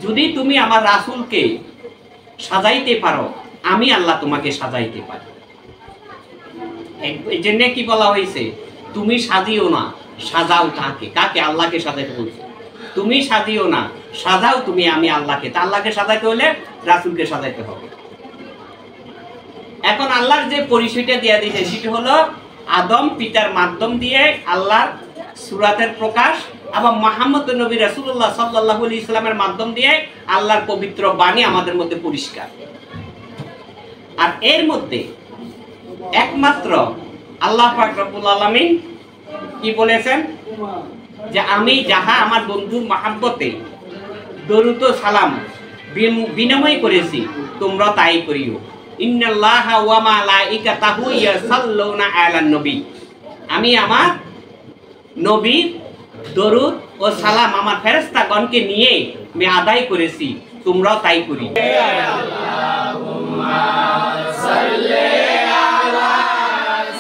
যদি তুমি আমার রাসূলকে সাজাইতে পারো, আমি আল্লাহ তোমাকে সাজাইতে পারি। এই জন্য কি বলা হয়েছে, তুমি সাজিও না, সাজাও তাকে। কাকে? আল্লাহকে সাজাইতে বলছে। তুমি সাজিও না, সাজাও তুমি আমি আল্লাহকে। তা আল্লাহকে সাজাইতে হলে রাসূলকে সাজাইতে হবে। এখন আল্লাহর যে পরিচয়টা দেয়া দিয়েছে সেটা হলো আদম পিতার মাধ্যম দিয়ে আল্লাহর সূরাতের প্রকাশ, আবার মুহাম্মদ নবী রাসূলুল্লাহ সাল্লাল্লাহু আলাইহি সাল্লামের মাধ্যম দিয়ে আল্লাহর পবিত্র বাণী আমাদের মধ্যে পরিষ্কার। আর এর মধ্যে একমাত্র আল্লাহ পাক রব্বুল আলামিন কি বলেছেন, যে আমি যাহা আমার বন্ধুর মহব্বতে দরুদ ও সালাম বিনিময় করেছি, তোমরা তাই করিও। ইন্নাল্লাহা ওয়া মালাইকাতাহু ইয়াসাল্লুনা আলান নবী। আমি আমার নবীর দরুদ ও সালাম আমার ফেরেশতাগণকে নিয়ে আমি আদায় করেছি, তোমরাও তাই করি। আল্লাহুম্মা সাল্লি আলা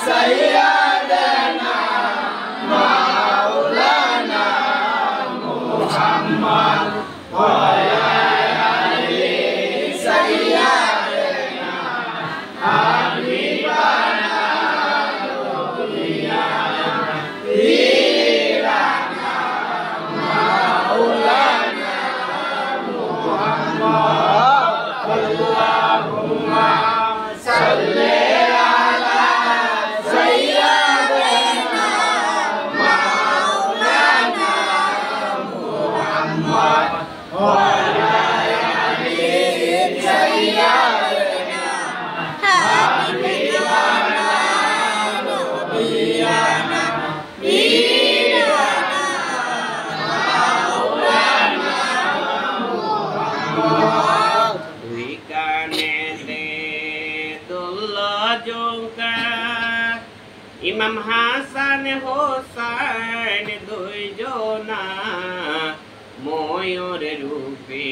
সাইয়্যিদিনা মাওলানা মুহাম্মদ ওয়া আলা আলি সাইয়্যিদিনা হাবিবানা নবিয়ানা ফিরানা মাওলানা মুহাম্মদ। আল্লাহুম্মা সাল্লি আলা সাইয়্যিদিনা মাওলানা মুহাম্মদ ওয়া আলা আলি সাইয়্যিদিনা হাবিবানা নবিয়ানা ফিরানা মাওলানা মুহাম্মদ। দুই কানেতে দুল্লা জোকা ইমাম হাসান হোসেন দুইজনা ময়ূর রূপে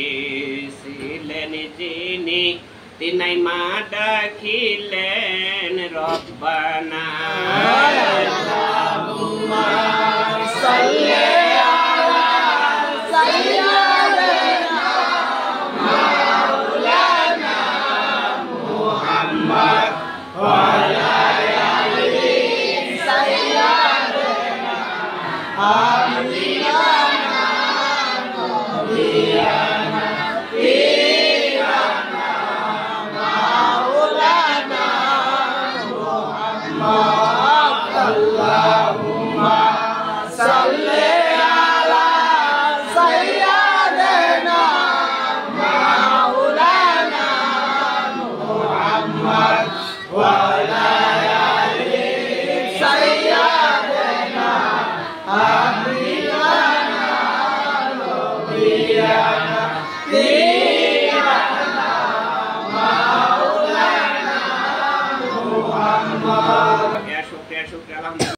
ছিলেন যিনি, তিনাই মা ডাকিলেন রব্বানা। আল্লাহুম্মা সাল্লি আলা সাইয়্যিদিনা মাওলানা মুহাম্মদ ওয়া আলা আলি সাইয়্যিদিনা হাবিবানা নবিয়ানা ফিরানা মাওলানা মুহাম্মদ। আল্লাহুম্মা সাল্লি আলা সাইয়্যিদিনা মাওলানা মুহাম্মদ ওয়া আলা আলি সাইয়্যিদিনা হাবিবানা নবিয়ানা ফিরানা মাওলানা মুহাম্মদ। শুকরিয়া শুকরিয়া আলহামদুলিল্লাহ।